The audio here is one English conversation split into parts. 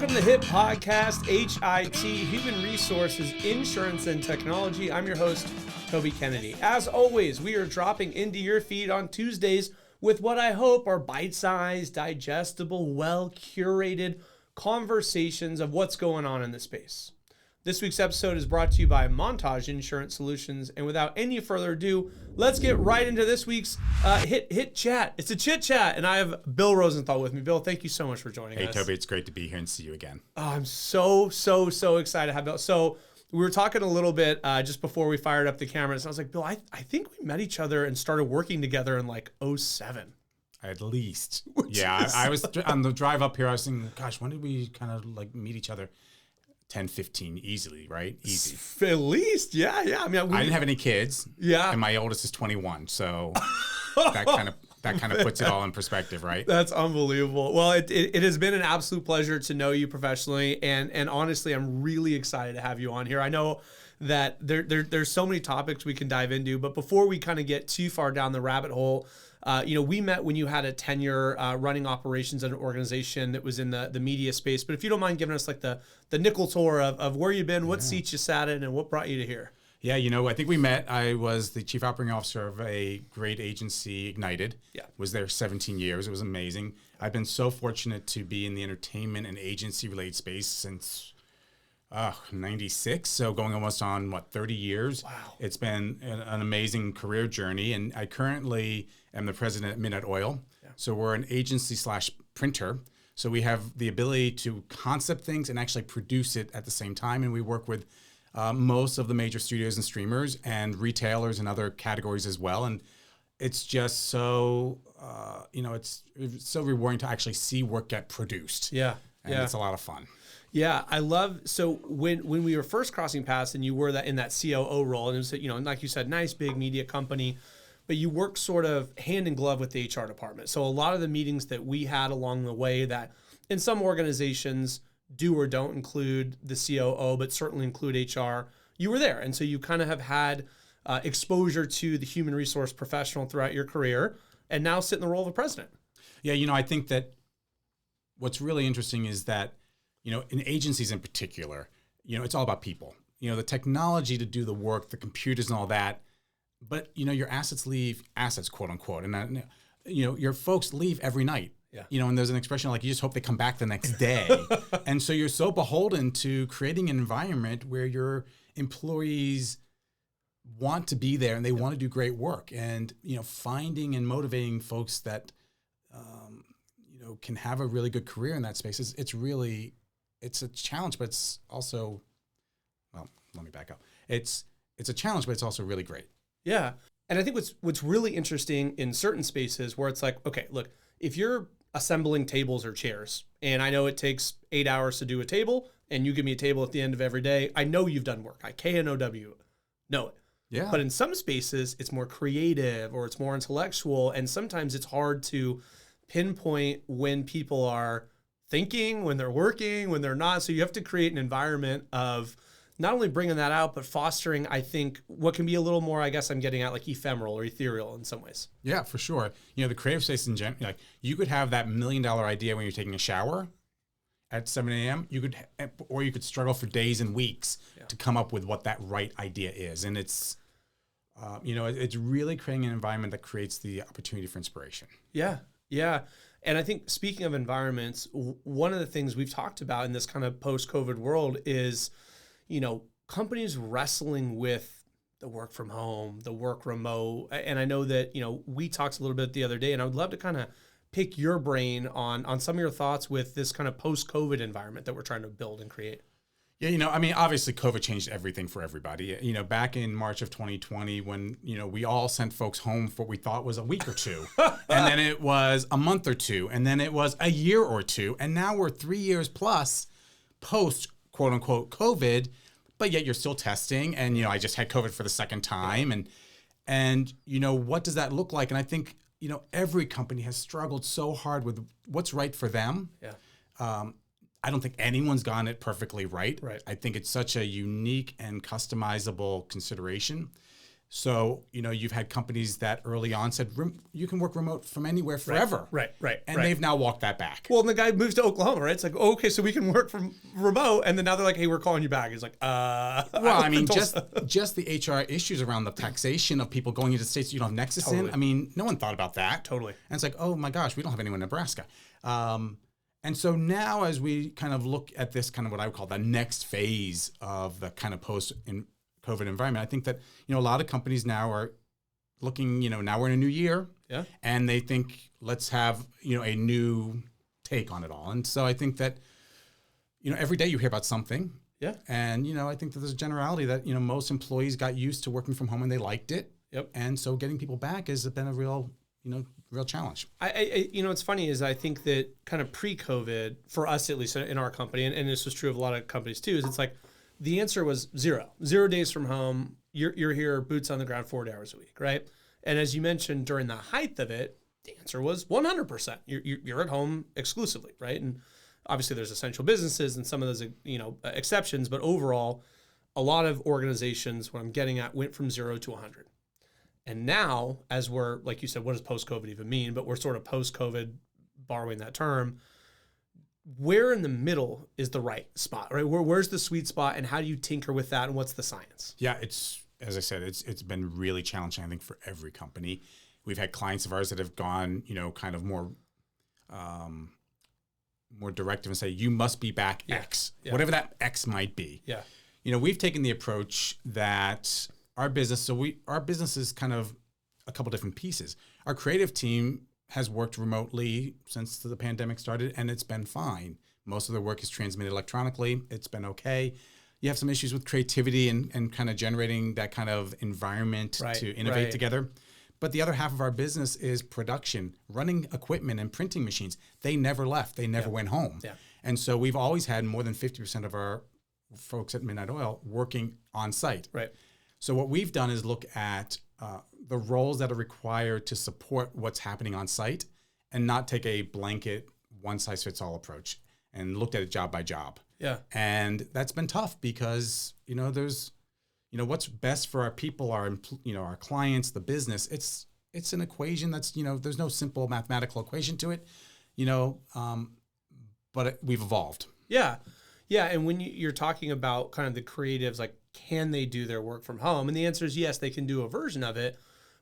Welcome to the hit podcast, H.I.T, Human Resources, Insurance, and Technology. I'm your host, Toby Kennedy. As always, we are dropping into your feed on Tuesdays with what I hope are bite-sized, digestible, well-curated conversations of what's going on in the space. This week's episode is brought to you by Montage Insurance Solutions, and without any further ado, let's get right into this week's hit chat. It's a chit chat, and I have Bill Rosenthal with me. Bill, thank you so much for joining us. Hey, Toby, it's great to be here and see you again. Oh, I'm so excited to have Bill. So we were talking a little bit just before we fired up the cameras, and I was like, Bill, I think we met each other and started working together in like 2007. At least. Yeah, I was on the drive up here, I was thinking, gosh, when did we kind of like meet each other? 10, 15, easily, right? Easy. At least, yeah. I mean, I didn't have any kids. Yeah. And my oldest is 21, so that kind of puts it all in perspective, right? That's unbelievable. Well, it has been an absolute pleasure to know you professionally, and honestly, I'm really excited to have you on here. I know that there's so many topics we can dive into, but before we kind of get too far down the rabbit hole, we met when you had a tenure running operations at an organization that was in the media space. But if you don't mind giving us like the nickel tour of where you've been, what seats you sat in, and what brought you to here. Yeah, I think we met. I was the chief operating officer of a great agency, Ignited. Yeah. Was there 17 years. It was amazing. I've been so fortunate to be in the entertainment and agency-related space since 96, so going almost on 30 years. Wow. It's been an amazing career journey, and I currently am the president at Midnight Oil. Yeah. So we're an agency / printer. So we have the ability to concept things and actually produce it at the same time, and we work with most of the major studios and streamers and retailers and other categories as well. And it's just so it's so rewarding to actually see work get produced. Yeah. And it's a lot of fun. Yeah, I love, so when we were first crossing paths and you were in that COO role, and it was, like you said, nice big media company, but you worked sort of hand in glove with the HR department. So a lot of the meetings that we had along the way that in some organizations do or don't include the COO, but certainly include HR, you were there. And so you kind of have had exposure to the human resource professional throughout your career and now sit in the role of a president. Yeah, I think that what's really interesting is that in agencies in particular, it's all about people. The technology to do the work, the computers and all that, but your assets leave assets, quote unquote, and your folks leave every night. Yeah. And there's an expression like you just hope they come back the next day, and so you're so beholden to creating an environment where your employees want to be there and they want to do great work, and finding and motivating folks that can have a really good career in that space it's a challenge, but it's also, let me back up. It's a challenge, but it's also really great. Yeah. And I think what's really interesting in certain spaces where it's like, okay, look, if you're assembling tables or chairs, and I know it takes 8 hours to do a table, and you give me a table at the end of every day, I know you've done work. I KNOW know it. Yeah. But in some spaces, it's more creative or it's more intellectual, and sometimes it's hard to pinpoint when people are thinking, when they're working, when they're not. So you have to create an environment of not only bringing that out, but fostering, I think, what can be a little more, I guess I'm getting at, like ephemeral or ethereal in some ways. Yeah, for sure. The creative space in general, like you could have that $1 million idea when you're taking a shower at 7 a.m. You could struggle for days and weeks to come up with what that right idea is. And it's, it's really creating an environment that creates the opportunity for inspiration. Yeah. Yeah. And I think speaking of environments, one of the things we've talked about in this kind of post-COVID world is, companies wrestling with the work from home, the work remote. And I know that, we talked a little bit the other day, and I would love to kind of pick your brain on some of your thoughts with this kind of post-COVID environment that we're trying to build and create. Yeah, obviously COVID changed everything for everybody. Back in March of 2020 when, we all sent folks home for what we thought was a week or two. And then it was a month or two. And then it was a year or two. And now we're 3 years plus post, quote unquote, COVID. But yet you're still testing. And, I just had COVID for the second time. And what does that look like? And I think, every company has struggled so hard with what's right for them. Yeah. I don't think anyone's gotten it perfectly right. Right. I think it's such a unique and customizable consideration So, you've had companies that early on said, you can work remote from anywhere forever. Right. And they've now walked that back. Well, and the guy moves to Oklahoma, right? It's like, okay, so we can work from remote. And then now they're like, hey, we're calling you back. He's like, Well, I mean, just the HR issues around the taxation of people going into states you don't have nexus in. I mean, no one thought about that. Totally. And it's like, oh my gosh, we don't have anyone in Nebraska. And so now as we kind of look at this kind of what I would call the next phase of the kind of post-COVID environment, I think that, a lot of companies now are looking, now we're in a new year. Yeah. And they think, let's have, a new take on it all. And so I think that, every day you hear about something. Yeah. And, I think that there's a generality that, most employees got used to working from home and they liked it. Yep. And so getting people back has been a real challenge. It's funny is I think that kind of pre-COVID, for us at least in our company, and this was true of a lot of companies too, is it's like the answer was 0 days from home. You're here, boots on the ground, 40 hours a week, right? And as you mentioned, during the height of it, the answer was 100%. You're at home exclusively, right? And obviously there's essential businesses and some of those exceptions, but overall, a lot of organizations, what I'm getting at, went from 0 to 100. And now, as we're, like you said, what does post-COVID even mean? But we're sort of post-COVID, borrowing that term. Where in the middle is the right spot, right? Where's the sweet spot, and how do you tinker with that, and what's the science? Yeah, as I said, it's been really challenging, I think, for every company. We've had clients of ours that have gone, kind of more directive and say, you must be back X, whatever that X might be. Yeah. We've taken the approach that our business is kind of a couple different pieces. Our creative team has worked remotely since the pandemic started, and it's been fine. Most of their work is transmitted electronically. It's been okay. You have some issues with creativity and kind of generating that kind of environment to innovate together. But the other half of our business is production, running equipment and printing machines. They never left. They never went home. Yeah. And so we've always had more than 50% of our folks at Midnight Oil working on site. Right. So what we've done is look at the roles that are required to support what's happening on site and not take a blanket one-size-fits-all approach and looked at it job by job. Yeah. And that's been tough because, there's, what's best for our people, our clients, the business. It's an equation that's, there's no simple mathematical equation to it, but we've evolved. Yeah. Yeah. And when you're talking about kind of the creatives, like, can they do their work from home? And the answer is yes, they can do a version of it.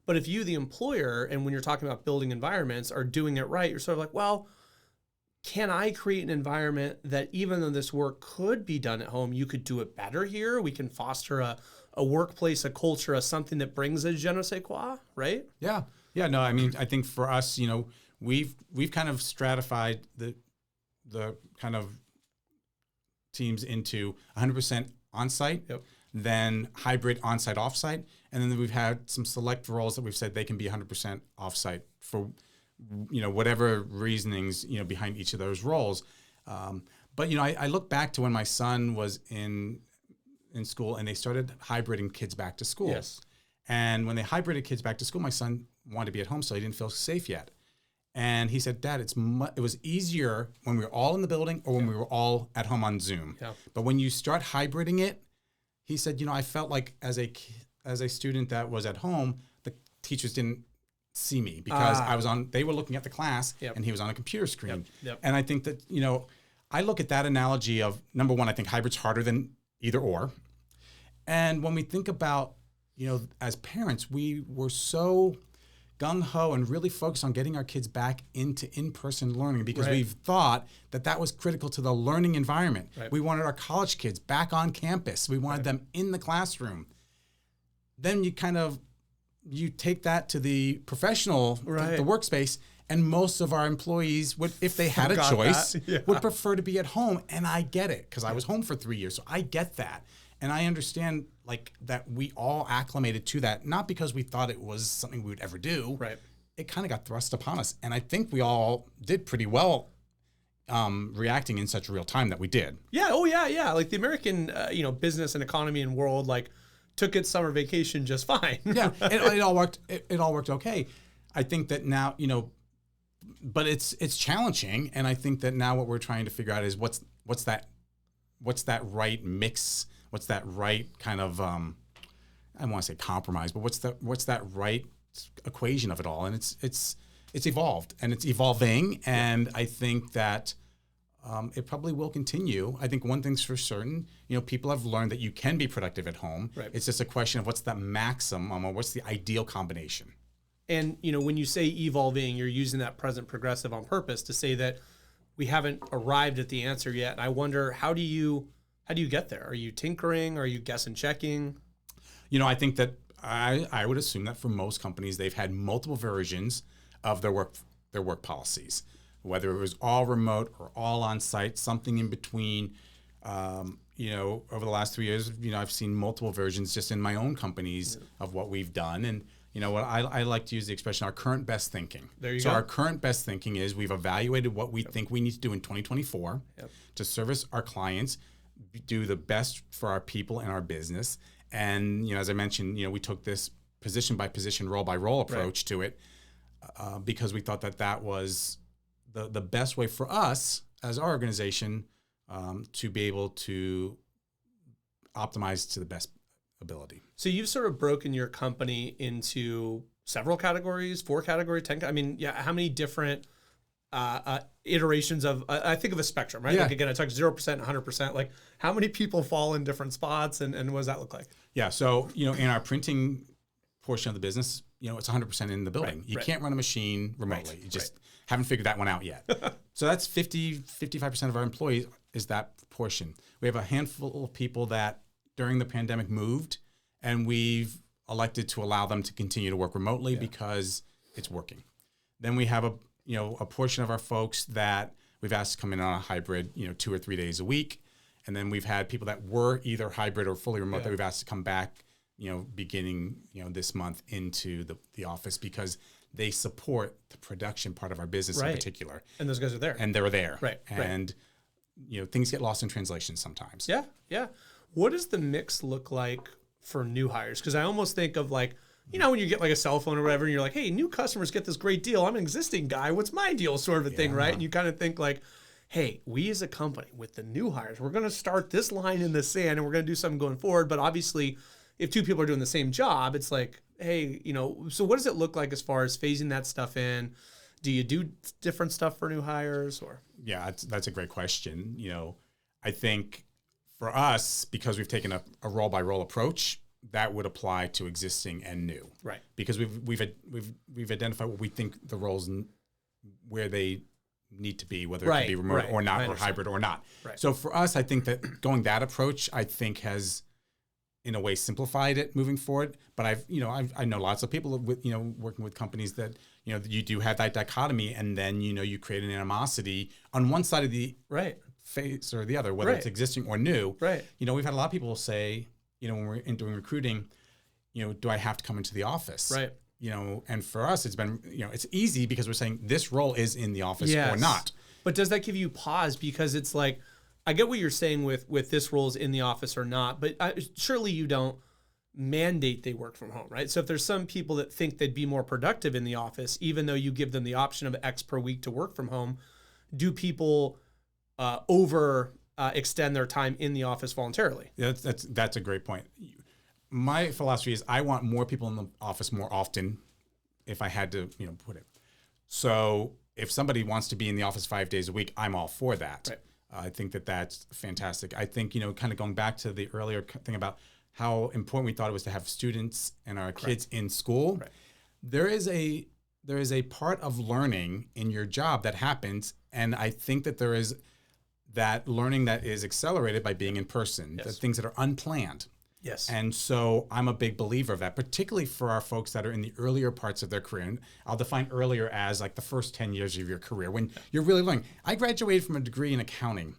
But if you, the employer, and when you're talking about building environments, are doing it right, you're sort of like, well, can I create an environment that even though this work could be done at home, you could do it better here? We can foster a workplace, a culture, something that brings a je ne sais quoi, right? Yeah. Yeah. No, I mean, I think for us, we've kind of stratified the kind of teams into 100% on-site. Yep. Then hybrid on-site, off-site. And then we've had some select roles that we've said they can be 100% off-site for, whatever reasonings, behind each of those roles. But, I look back to when my son was in school and they started hybriding kids back to school. Yes. And when they hybrided kids back to school, my son wanted to be at home, so he didn't feel safe yet. And he said, Dad, it was easier when we were all in the building or when we were all at home on Zoom. Yeah. But when you start hybriding it, he said, I felt like as a student that was at home, the teachers didn't see me because they were looking at the class and he was on a computer screen. Yep. And I think that, I look at that analogy of, number one, I think hybrid's harder than either or. And when we think about, as parents, we were so gung-ho and really focused on getting our kids back into in-person learning because we've thought that was critical to the learning environment. Right. We wanted our college kids back on campus. We wanted them in the classroom. Then you take that to the professional, the workspace, and most of our employees would, if they had a choice, would prefer to be at home. And I get it because I was home for 3 years. So I get that. And I understand that we all acclimated to that, not because we thought it was something we would ever do. Right. It kind of got thrust upon us. And I think we all did pretty well reacting in such real time that we did. Yeah. Oh, yeah. Yeah. Like the American, business and economy and world, took its summer vacation just fine. Yeah. It all worked. It all worked okay. I think that now, but it's challenging. And I think that now what we're trying to figure out is what's that right mix. What's that right kind of I don't want to say compromise, but what's that right equation of it all? And it's evolved and it's evolving, and I think that it probably will continue. I think one thing's for certain, people have learned that you can be productive at home. Right. It's just a question of what's the maximum or what's the ideal combination. And, when you say evolving, you're using that present progressive on purpose to say that we haven't arrived at the answer yet. And I wonder, how do you get there? Are you tinkering? Are you guess and checking? I think that I would assume that for most companies, they've had multiple versions of their work policies, whether it was all remote or all on site, something in between. Over the last 3 years, I've seen multiple versions just in my own companies of what we've done. And what I like to use the expression, our current best thinking. There you go. So our current best thinking is we've evaluated what we think we need to do in 2024 to service our clients, do the best for our people and our business. And, as I mentioned, we took this position by position, role by role approach to it because we thought that was the best way for us as our organization to be able to optimize to the best ability. So you've sort of broken your company into several categories, 4 categories, 10. How many different iterations of, I think of a spectrum, right? Yeah. Like again, I talked 0%, 100%. Like how many people fall in different spots and what does that look like? Yeah. So, in our printing portion of the business, it's 100% in the building. You can't run a machine remotely. You just haven't figured that one out yet. So that's 55% of our employees is that portion. We have a handful of people that during the pandemic moved, and we've elected to allow them to continue to work remotely because it's working. Then we have a portion of our folks that we've asked to come in on a hybrid, 2 or 3 days a week. And then we've had people that were either hybrid or fully remote that we've asked to come back, beginning, this month into the office because they support the production part of our business in particular. And those guys are there. And they're there. Right. And, things get lost in translation sometimes. Yeah. Yeah. What does the mix look like for new hires? Because I almost think of like, when you get like a cell phone or whatever, and you're like, hey, new customers get this great deal. I'm an existing guy. What's my deal? Sort of a thing, right? And you kind of think like, hey, we as a company with the new hires, we're going to start this line in the sand and we're going to do something going forward. But obviously, if 2 people are doing the same job, it's like, hey, so what does it look like as far as phasing that stuff in? Do you do different stuff for new hires or? Yeah, that's a great question. I think for us, because we've taken a role by role approach, that would apply to existing and new. Right. Because we've identified what we think the roles where they need to be, whether it can be remote or not, or hybrid or not. Right. So for us, I think that going that approach, I think has in a way simplified it moving forward. But I know lots of people with, working with companies that, you do have that dichotomy and then, you create an animosity on one side of the face or the other, whether it's existing or new. Right. We've had a lot of people say, when we're doing recruiting, do I have to come into the office? Right. And for us, it's been, it's easy because we're saying this role is in the office or not. But does that give you pause? Because it's like, I get what you're saying with this role is in the office or not, but surely you don't mandate they work from home, right? So if there's some people that think they'd be more productive in the office, even though you give them the option of X per week to work from home, do people extend their time in the office voluntarily? Yeah, that's a great point. My philosophy is I want more people in the office more often if I had to, put it. So if somebody wants to be in the office 5 days a week, I'm all for that. Right. I think that's fantastic. I think, kind of going back to the earlier thing about how important we thought it was to have students and our kids in school. Right. There is a part of learning in your job that happens. And I think that there is that learning that is accelerated by being in person, the things that are unplanned. Yes. And so I'm a big believer of that, particularly for our folks that are in the earlier parts of their career. And I'll define earlier as like the first 10 years of your career when you're really learning. I graduated from a degree in accounting.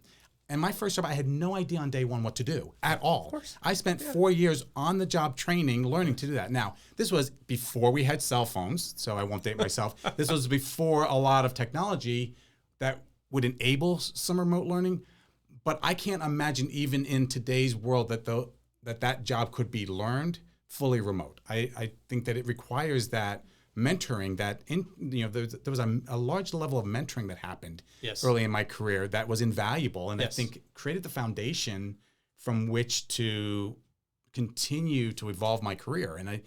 And my first job, I had no idea on day one what to do at all. Of course. I spent 4 years on the job training, learning to do that. Now, this was before we had cell phones, so I won't date myself. This was before a lot of technology that would enable some remote learning. But I can't imagine even in today's world that job could be learned fully remote. I think that it requires that mentoring there was a large level of mentoring that happened early in my career that was invaluable and I think created the foundation from which to continue to evolve my career. And I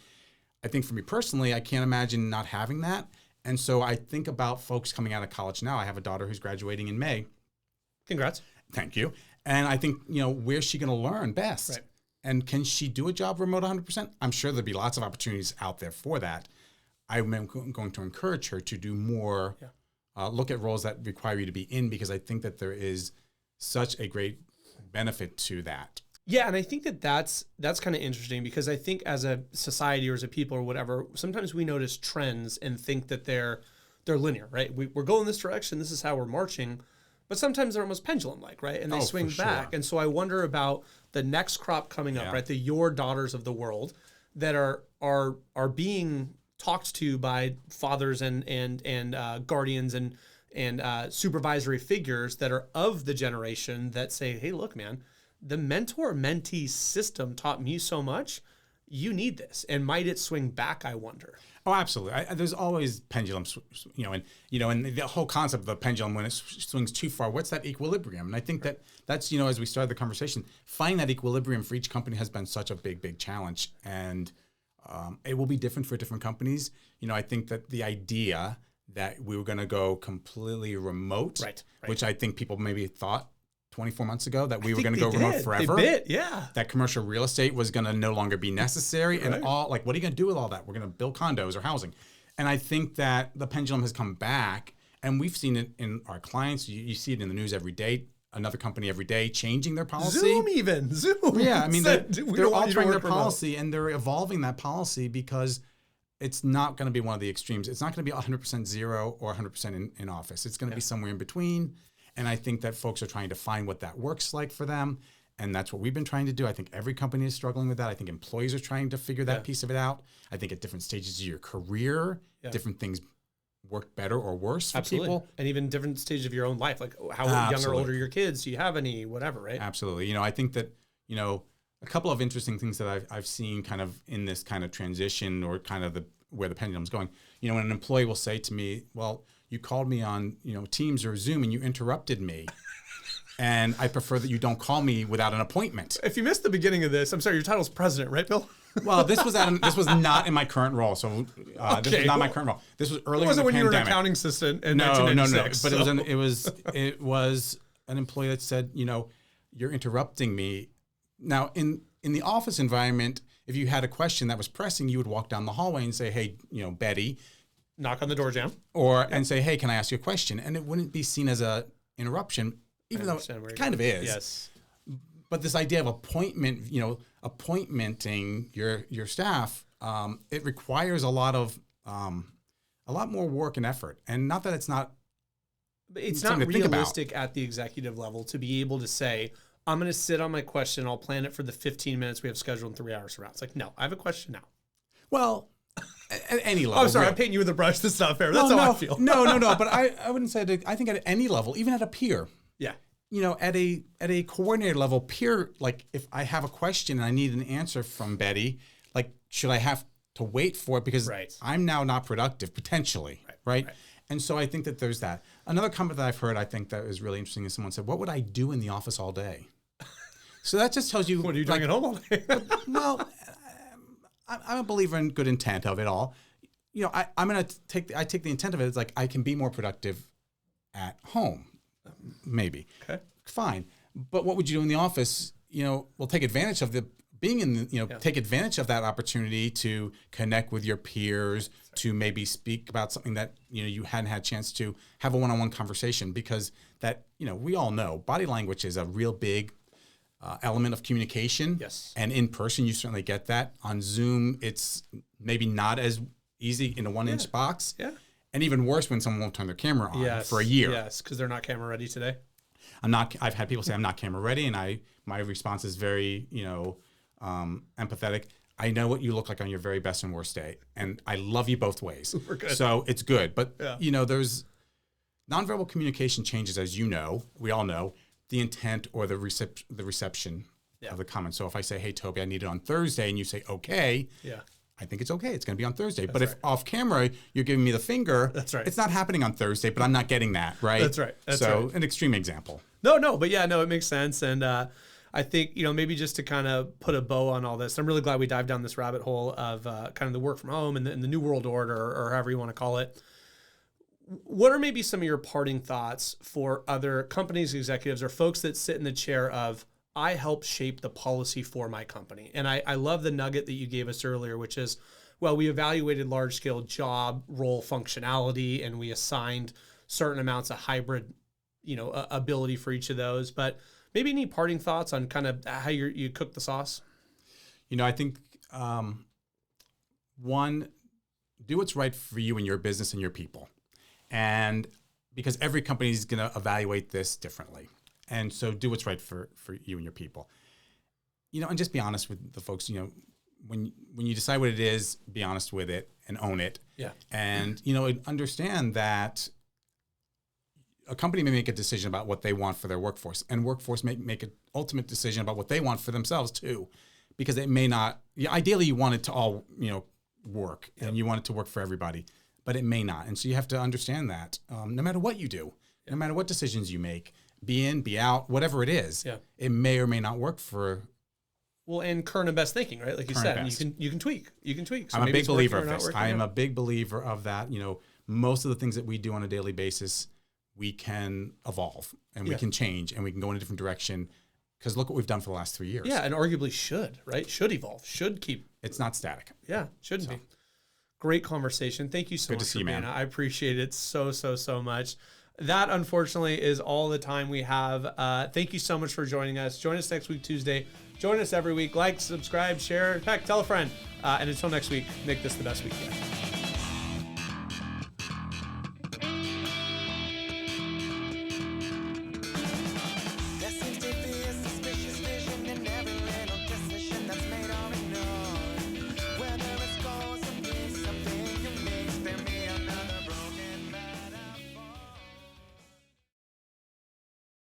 think for me personally, I can't imagine not having that. And so I think about folks coming out of college now. I have a daughter who's graduating in May. Congrats. Thank you. And I think, where's she going to learn best? Right. And can she do a job remote 100%? I'm sure there'll be lots of opportunities out there for that. I'm going to encourage her to do more, look at roles that require you to be in, because I think that there is such a great benefit to that. Yeah, and I think that's kind of interesting, because I think as a society or as a people or whatever, sometimes we notice trends and think that they're linear, right? We're going this direction, this is how we're marching, but sometimes they're almost pendulum-like, right? And they swing back. Sure. And so I wonder about the next crop coming up, right? Your daughters of the world that are being talked to by fathers and guardians and supervisory figures that are of the generation that say, hey, look, man, the mentor-mentee system taught me so much. You need this. And might it swing back, I wonder? Oh, absolutely. There's always pendulums, and the whole concept of the pendulum, when it swings too far, what's that equilibrium? And I think that's, as we started the conversation, finding that equilibrium for each company has been such a big, big challenge. And it will be different for different companies. I think that the idea that we were going to go completely remote, right. Which I think people maybe thought 24 months ago that we were going to go remote forever. They did, yeah. That commercial real estate was going to no longer be necessary. Right. And what are you going to do with all that? We're going to build condos or housing. And I think that the pendulum has come back, and we've seen it in our clients. You see it in the news every day. Another company every day changing their policy. Zoom. Yeah, I mean, they're altering their policy, and they're evolving that policy, because it's not going to be one of the extremes. It's not going to be 100% zero or 100% in office. It's going to be somewhere in between. And I think that folks are trying to find what that works like for them. And that's what we've been trying to do. I think every company is struggling with that. I think employees are trying to figure that piece of it out. I think at different stages of your career, different things work better or worse for people. And even different stages of your own life, like how young or older your kids, do you have any, whatever, right? Absolutely. I think that, a couple of interesting things that I've seen kind of in this kind of transition, or kind of where the pendulum's going. When an employee will say to me, well, you called me on, Teams or Zoom and you interrupted me. And I prefer that you don't call me without an appointment. If you missed the beginning of this, I'm sorry, your title's president, right, Bill? Well, this was not in my current role. So this was not my current role. This was earlier in the pandemic. It wasn't when you were an accounting assistant in No. 1996. But it was an employee that said, you're interrupting me. Now, in the office environment, if you had a question that was pressing, you would walk down the hallway and say, hey, Betty. Knock on the door jam. And say, hey, can I ask you a question? And it wouldn't be seen as a interruption, even though it kind of is. Yes. But this idea of appointmenting your staff, it requires a lot more work and effort. And not that it's not. It's not realistic at the executive level to be able to say, I'm going to sit on my question. I'll plan it for the 15 minutes we have scheduled in 3 hours from now. It's like, no, I have a question now. Well, at any level. Oh, sorry, I'm painting you with a brush. This is not fair. That's how I feel. No. But I wouldn't say that. I think at any level, even at a peer. Yeah. At a coordinator level, peer, like if I have a question and I need an answer from Betty, like should I have to wait for it because I'm now not productive potentially, right? And so I think that there's that. Another comment that I've heard, I think that is really interesting, is someone said, "What would I do in the office all day?" So that just tells you what are you doing at home all day? Well, I'm a believer in good intent of it all. I'm going to take the intent of it. It's like I can be more productive at home, maybe. Okay. Fine. But what would you do in the office? We'll take advantage of take advantage of that opportunity to connect with your peers, to maybe speak about something that, you hadn't had a chance to have a one-on-one conversation, because that, we all know body language is a real big element of communication. Yes. And in person, you certainly get that. On Zoom, it's maybe not as easy in a 1-inch box. Yeah. And even worse when someone won't turn their camera on for a year. Yes, because they're not camera ready today. I've had people say I'm not camera ready, and my response is very, empathetic. I know what you look like on your very best and worst day, and I love you both ways. Super good. So it's good. But, there's nonverbal communication changes, as we all know, the intent or the reception of the comment. So if I say, hey, Toby, I need it on Thursday, and you say, okay. Yeah. I think it's okay. It's going to be on Thursday. But if off camera you're giving me the finger, that's right. It's not happening on Thursday, but I'm not getting that, right? That's right. An extreme example. No, but it makes sense. And I think, maybe just to kind of put a bow on all this, I'm really glad we dived down this rabbit hole of kind of the work from home and the new world order, or however you want to call it. What are maybe some of your parting thoughts for other companies, executives, or folks that sit in the chair of, I help shape the policy for my company? And I love the nugget that you gave us earlier, which is, well, we evaluated large scale job role functionality and we assigned certain amounts of hybrid, ability for each of those. But maybe any parting thoughts on kind of how you cook the sauce? I think one, do what's right for you and your business and your people. And because every company is going to evaluate this differently. And so do what's right for you and your people. And just be honest with the folks, when you decide what it is, be honest with it and own it. Yeah. And, understand that a company may make a decision about what they want for their workforce, and workforce may make an ultimate decision about what they want for themselves too, because it may not, ideally you want it to all, work, and you want it to work for everybody, but it may not. And so you have to understand that no matter what you do, no matter what decisions you make, be in, be out, whatever it is, it may or may not work for. Well, and current and best thinking, right? Like you said, you can tweak. So I'm a big believer of this. I am a big believer of that. Most of the things that we do on a daily basis, we can evolve and we can change and we can go in a different direction, because look what we've done for the last 3 years. Yeah, and arguably should evolve, should keep. It's not static. Yeah, shouldn't be. Great conversation. Thank you so much for being on. I appreciate it so much. That, unfortunately, is all the time we have. Thank you so much for joining us. Join us next week, Tuesday. Join us every week. Like, subscribe, share. In fact, tell a friend. And until next week, make this the best week yet.